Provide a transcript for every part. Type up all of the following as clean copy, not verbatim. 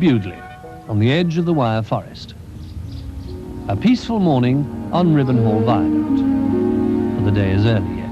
Bewdley, on the edge of the wire forest. A peaceful morning on Ribbenhall Viaduct, for the day is early yet.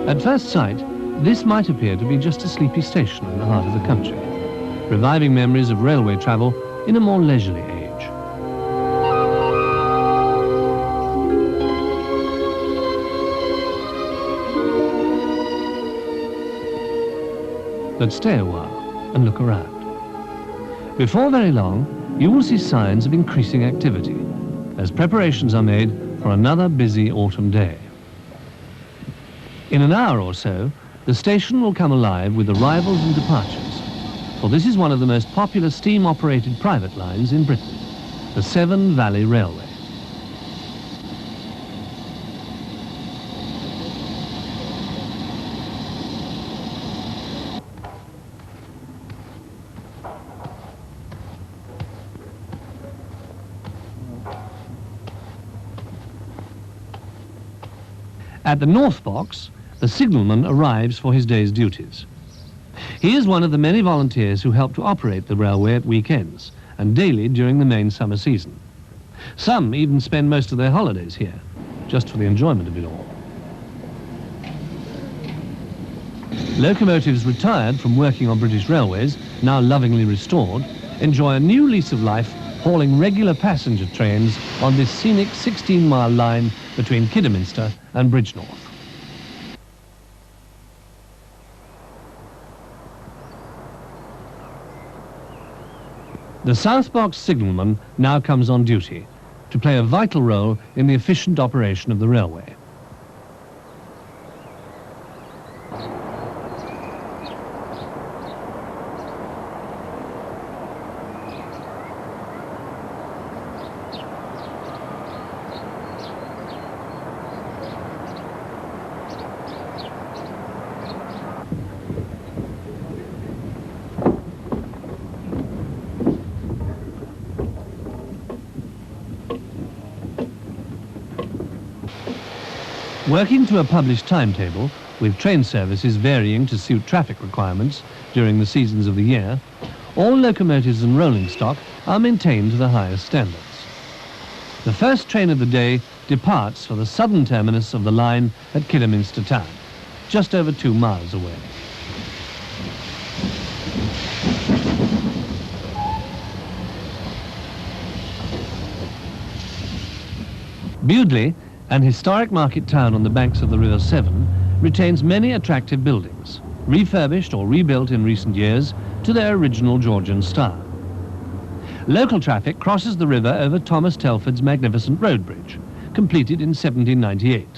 At first sight, this might appear to be just a sleepy station in the heart of the country, reviving memories of railway travel in a more leisurely age. But stay a while and look around. Before very long, you will see signs of increasing activity as preparations are made for another busy autumn day. In an hour or so, the station will come alive with arrivals and departures, for this is one of the most popular steam-operated private lines in Britain, the Severn Valley Railway. At the north box, the signalman arrives for his day's duties. He is one of the many volunteers who help to operate the railway at weekends and daily during the main summer season. Some even spend most of their holidays here, just for the enjoyment of it all. Locomotives retired from working on British railways, now lovingly restored, enjoy a new lease of life hauling regular passenger trains on this scenic 16-mile line between Kidderminster and Bridgnorth. The South Box signalman now comes on duty to play a vital role in the efficient operation of the railway. Working to a published timetable, with train services varying to suit traffic requirements during the seasons of the year, all locomotives and rolling stock are maintained to the highest standards. The first train of the day departs for the southern terminus of the line at Kidderminster Town, just over 2 miles away. Bewdley, an historic market town on the banks of the River Severn, retains many attractive buildings, refurbished or rebuilt in recent years to their original Georgian style. Local traffic crosses the river over Thomas Telford's magnificent road bridge, completed in 1798.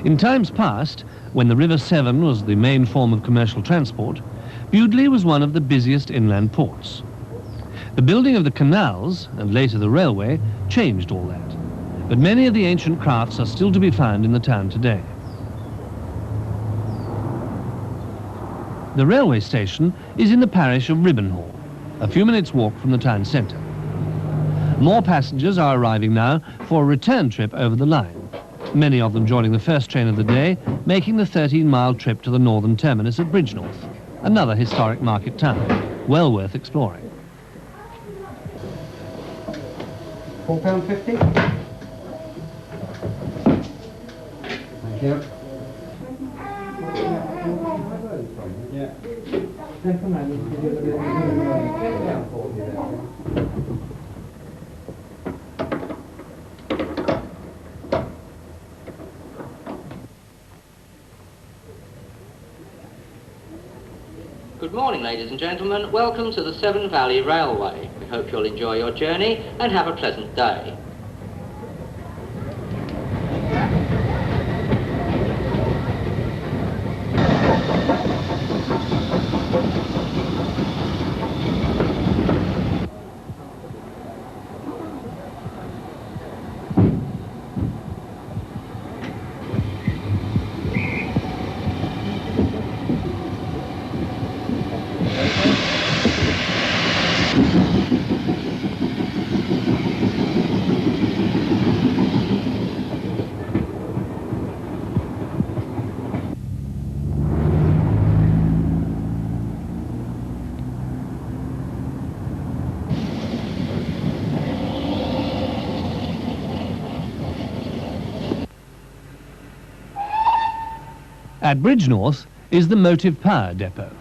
In times past, when the River Severn was the main form of commercial transport, Bewdley was one of the busiest inland ports. The building of the canals, and later the railway, changed all that. But many of the ancient crafts are still to be found in the town today. The railway station is in the parish of Ribbenhall, a few minutes' walk from the town centre. More passengers are arriving now for a return trip over the line, many of them joining the first train of the day, making the 13-mile trip to the northern terminus at Bridgnorth, another historic market town, well worth exploring. £4.50. Yep. Good morning, ladies and gentlemen. Welcome to the Severn Valley Railway. We hope you'll enjoy your journey and have a pleasant day. At Bridgnorth is the Motive Power Depot,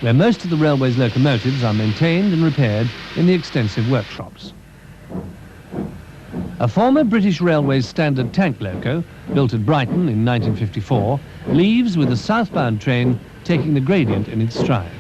where most of the railway's locomotives are maintained and repaired in the extensive workshops. A former British Railways standard tank loco, built at Brighton in 1954, leaves with a southbound train taking the gradient in its stride.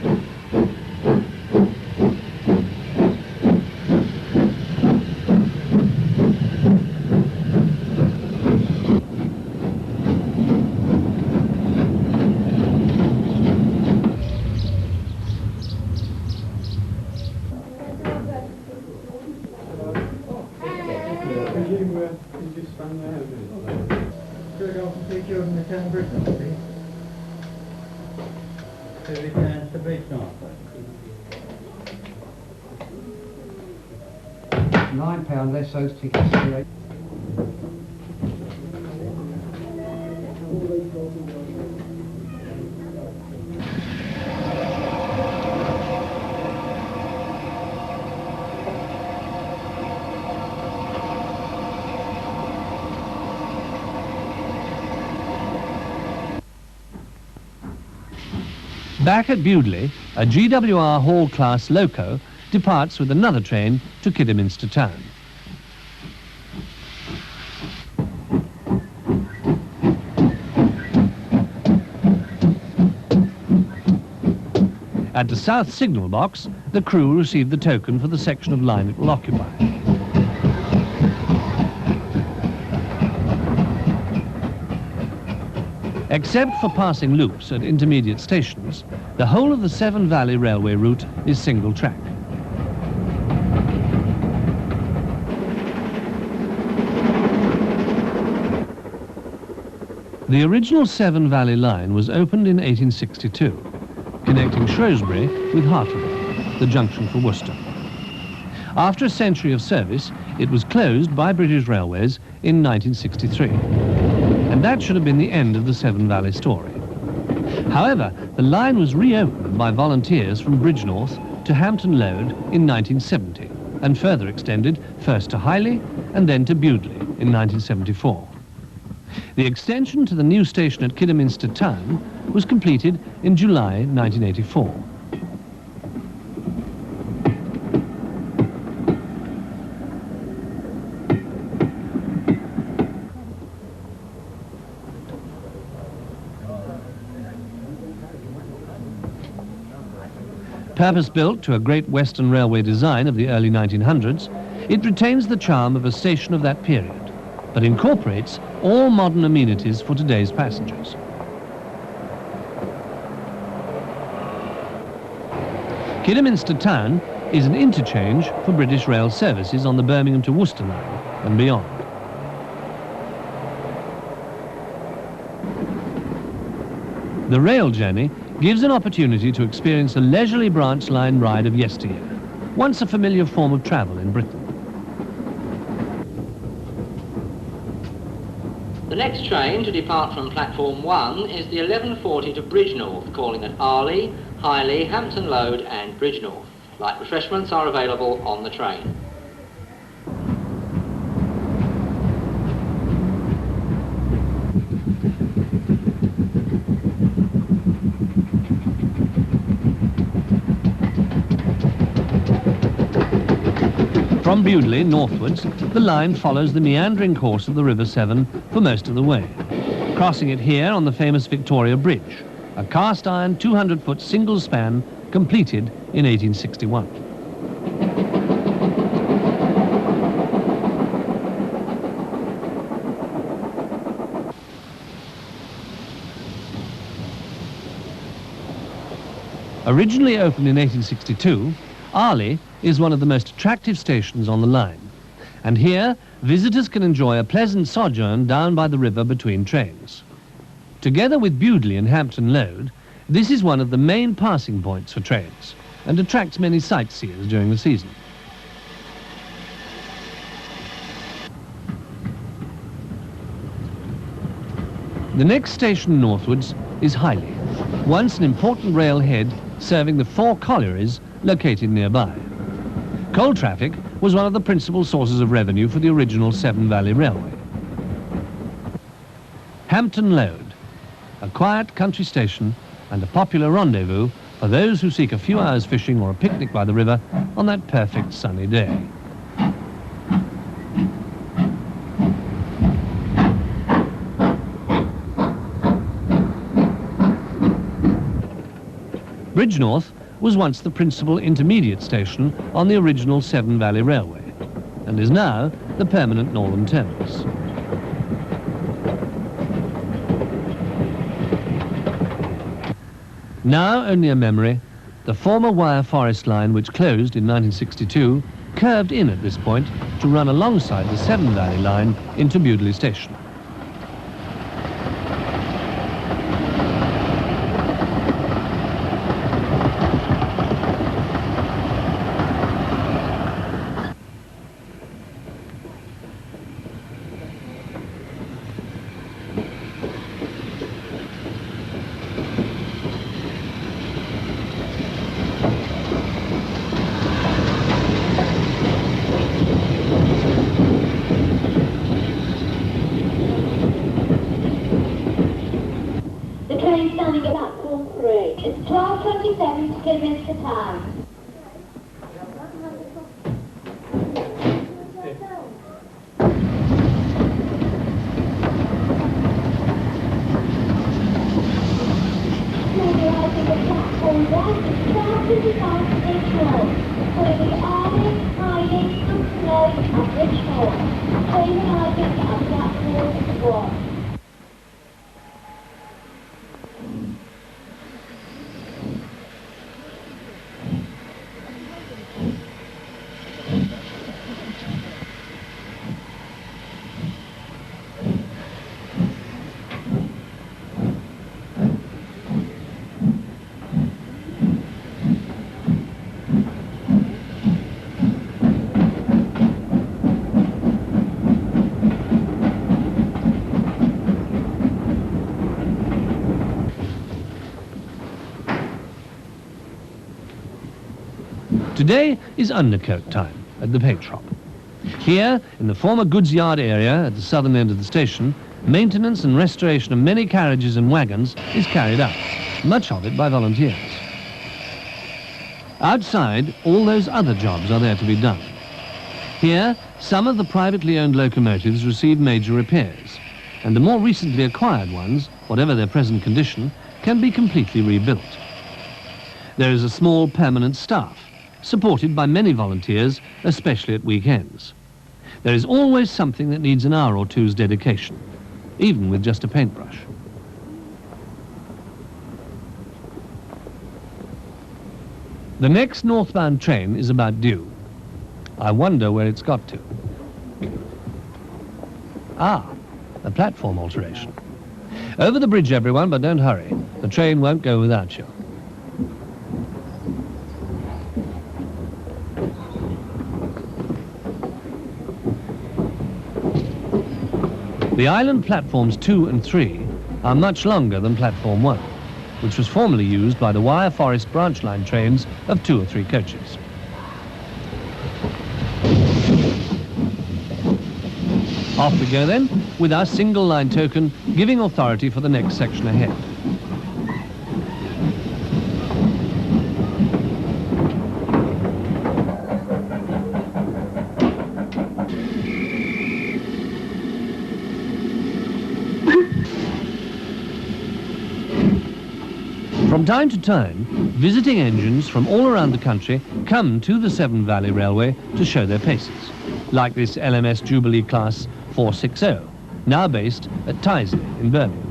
£9 less those tickets. Back at Bewdley, a GWR Hall-class loco departs with another train to Kidderminster Town. At the south signal box, the crew received the token for the section of line it will occupy. Except for passing loops at intermediate stations, the whole of the Severn Valley Railway route is single track. The original Severn Valley line was opened in 1862, connecting Shrewsbury with Hartlepool, the junction for Worcester. After a century of service, it was closed by British Railways in 1963. And that should have been the end of the Severn Valley story. However, the line was reopened by volunteers from Bridgnorth to Hampton Load in 1970, and further extended first to Hyley and then to Bewdley in 1974. The extension to the new station at Kidderminster Town was completed in July 1984. Purpose-built to a Great Western Railway design of the early 1900s, it retains the charm of a station of that period, but incorporates all modern amenities for today's passengers. Kidderminster Town is an interchange for British Rail services on the Birmingham to Worcester line and beyond. The rail journey gives an opportunity to experience a leisurely branch line ride of yesteryear, once a familiar form of travel in Britain. The next train to depart from platform 1 is the 11:40 to Bridgnorth, calling at Arley, Hyley, Hampton Load and Bridgnorth. Light refreshments are available on the train. From Bewdley northwards, the line follows the meandering course of the River Severn for most of the way, crossing it here on the famous Victoria Bridge, a cast-iron 200-foot single span completed in 1861. Originally opened in 1862, Arley is one of the most attractive stations on the line, and here visitors can enjoy a pleasant sojourn down by the river between trains. Together with Bewdley and Hampton Load, this is one of the main passing points for trains and attracts many sightseers during the season. The next station northwards is Hyley, once an important railhead serving the 4 collieries located nearby. Coal traffic was one of the principal sources of revenue for the original Severn Valley Railway. Hampton Load. a quiet country station and a popular rendezvous for those who seek a few hours fishing or a picnic by the river on that perfect sunny day. Bridgnorth was once the principal intermediate station on the original Severn Valley Railway and is now the permanent northern terminus. Now only a memory, the former wire forest line which closed in 1962 curved in at this point to run alongside the Severn Valley line into Bewdley station. Standing at platform 3. It's 12:27 to 2 minutes to time. Mobilising the platform 1 is 12:55 to Bridgnorth, calling the Arley, Highley, Hampton Road and Bridgnorth. Train arriving at platform 1. Today is undercoat time at the paint shop. Here, in the former goods yard area at the southern end of the station, maintenance and restoration of many carriages and wagons is carried out, much of it by volunteers. Outside, all those other jobs are there to be done. Here, some of the privately owned locomotives receive major repairs, and the more recently acquired ones, whatever their present condition, can be completely rebuilt. There is a small permanent staff, supported by many volunteers, especially at weekends. There is always something that needs an hour or two's dedication, even with just a paintbrush. The next northbound train is about due. I wonder where it's got to. Ah, a platform alteration. Over the bridge, everyone, but don't hurry. The train won't go without you. The island platforms 2 and 3 are much longer than platform 1, which was formerly used by the wire forest branch line trains of 2 or 3 coaches. Off we go then, with our single line token giving authority for the next section ahead. From time to time, visiting engines from all around the country come to the Severn Valley Railway to show their paces, like this LMS Jubilee Class 460, now based at Tyseley in Birmingham.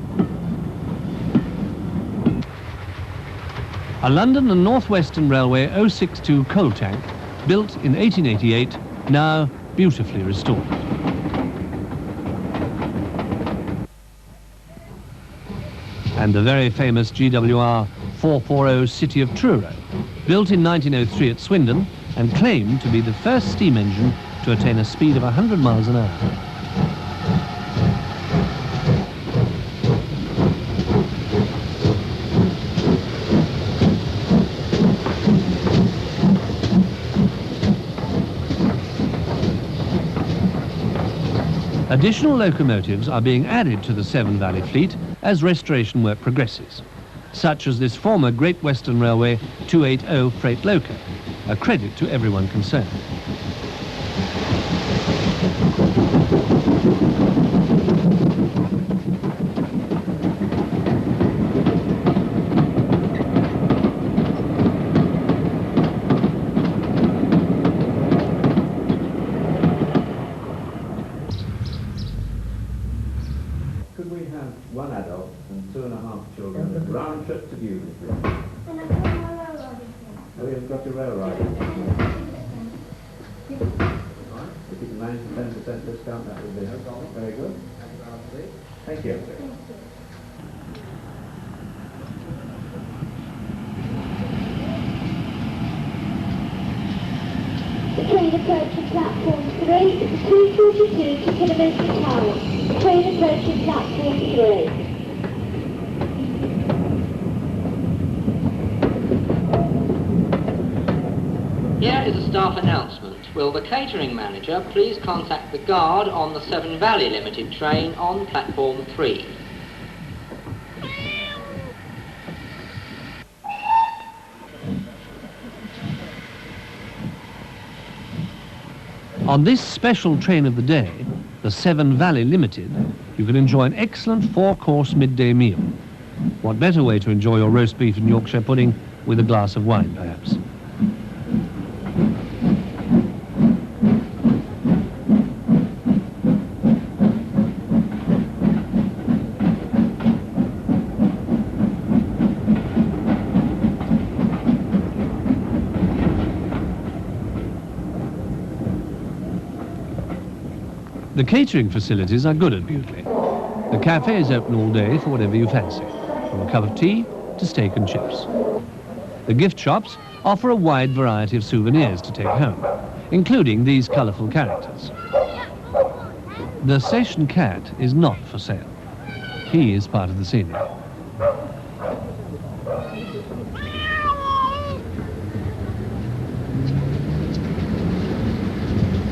A London and North Western Railway 062 coal tank, built in 1888, now beautifully restored. And the very famous GWR 440 City of Truro, built in 1903 at Swindon and claimed to be the first steam engine to attain a speed of 100 miles an hour. Additional locomotives are being added to the Severn Valley fleet as restoration work progresses, such as this former Great Western Railway 280 freight loco, a credit to everyone concerned. Could we have one adult and 2.5 children round trip to Bewdley, please? Oh, you've got your railroad. Right. If you can manage the 10% discount, that would be very good. Thank you. The train approaching platform 3 is 242 to Kidderminster Town. Train approaching platform 3. Here is a staff announcement. Will the catering manager please contact the guard on the Severn Valley Limited train on platform 3? On this special train of the day, the Severn Valley Limited, you can enjoy an excellent 4-course midday meal. What better way to enjoy your roast beef and Yorkshire pudding with a glass of wine, perhaps? The catering facilities are good at Bewdley. The cafe is open all day for whatever you fancy, from a cup of tea to steak and chips. The gift shops offer a wide variety of souvenirs to take home, including these colourful characters. The session cat is not for sale. He is part of the scenery.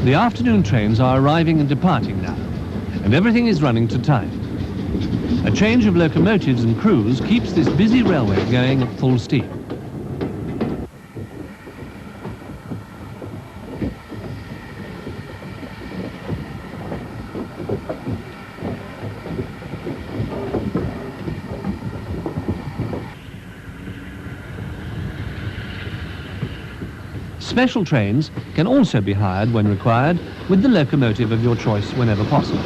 The afternoon trains are arriving and departing now, and everything is running to time. A change of locomotives and crews keeps this busy railway going at full steam. Special trains can also be hired when required, with the locomotive of your choice whenever possible.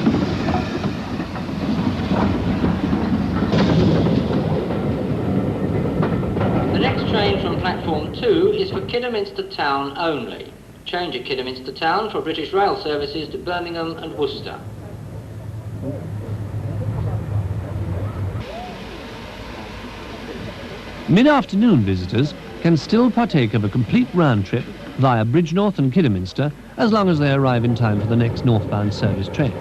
The next train from platform 2 is for Kidderminster Town only. Change at Kidderminster Town for British Rail services to Birmingham and Worcester. Mid-afternoon visitors can still partake of a complete round trip via Bridgnorth and Kidderminster, as long as they arrive in time for the next northbound service train.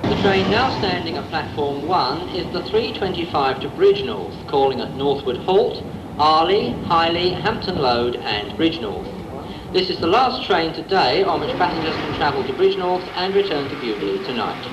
The train now standing at platform 1 is the 325 to Bridgnorth, calling at Northwood Halt, Arley, Highley, Hampton Load and Bridgnorth. This is the last train today on which passengers can travel to Bridgnorth and return to Bewdley tonight.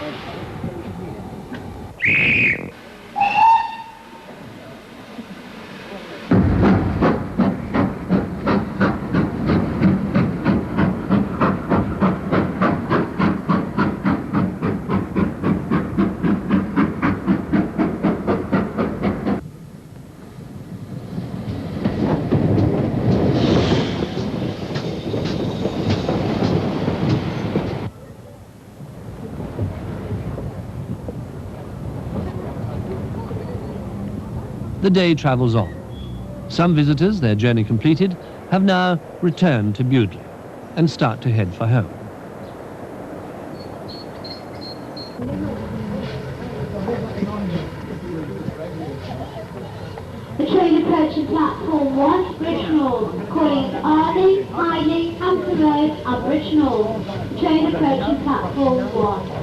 The day travels on. Some visitors, their journey completed, have now returned to Bewdley and start to head for home. The train approaching platform 1, Bridgnorth, calling at Arley, Highley, Hampton Road and Bridgnorth. The train approaching platform 1.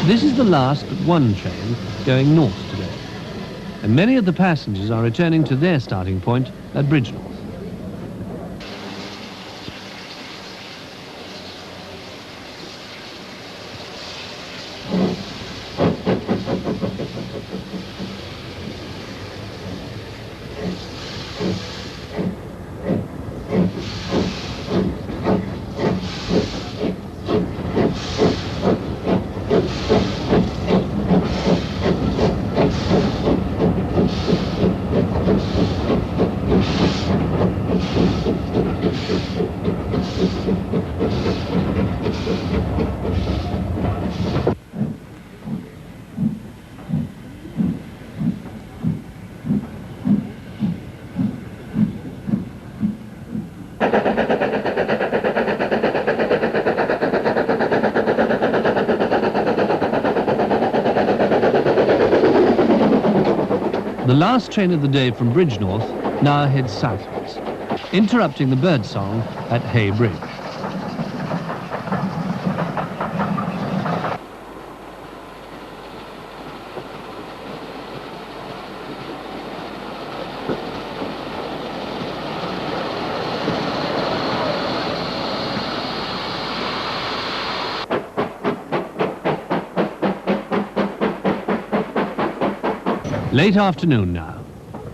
This is the last but one train going north today. and many of the passengers are returning to their starting point at Bridgnorth. The last train of the day from Bridgnorth now heads southwards, interrupting the birdsong at Hay Bridge. Late afternoon now,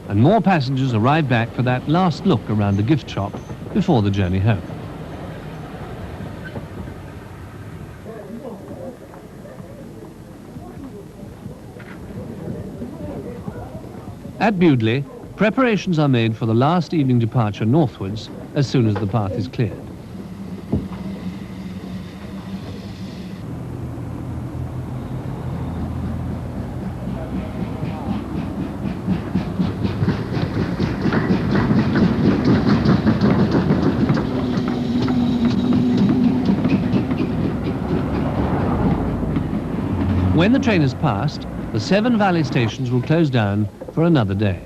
and more passengers arrive back for that last look around the gift shop before the journey home. At Bewdley, preparations are made for the last evening departure northwards as soon as the path is cleared. When the train is passed, the Severn Valley stations will close down for another day.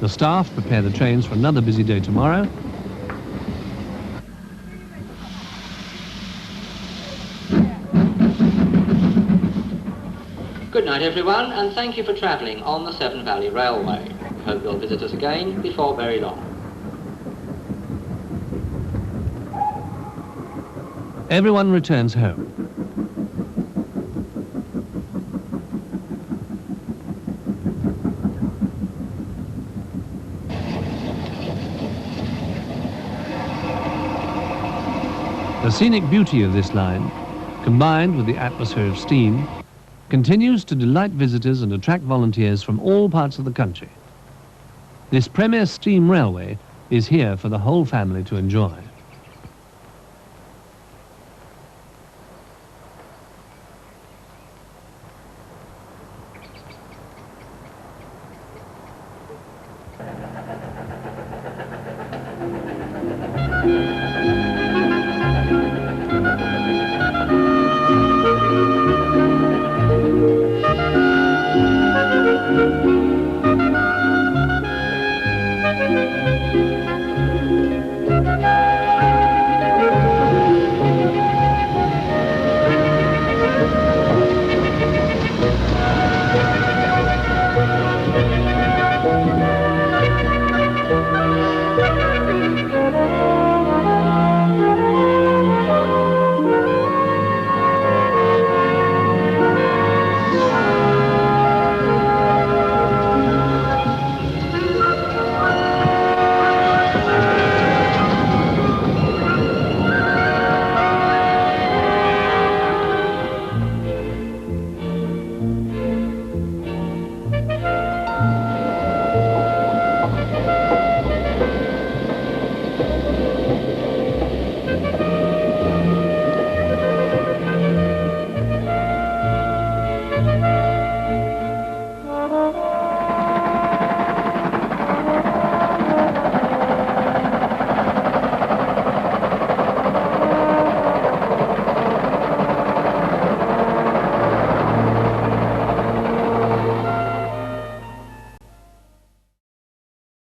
The staff prepare the trains for another busy day tomorrow. Good night everyone, and thank you for travelling on the Severn Valley Railway. We hope you'll visit us again before very long. Everyone returns home. The scenic beauty of this line, combined with the atmosphere of steam, continues to delight visitors and attract volunteers from all parts of the country. This premier steam railway is here for the whole family to enjoy.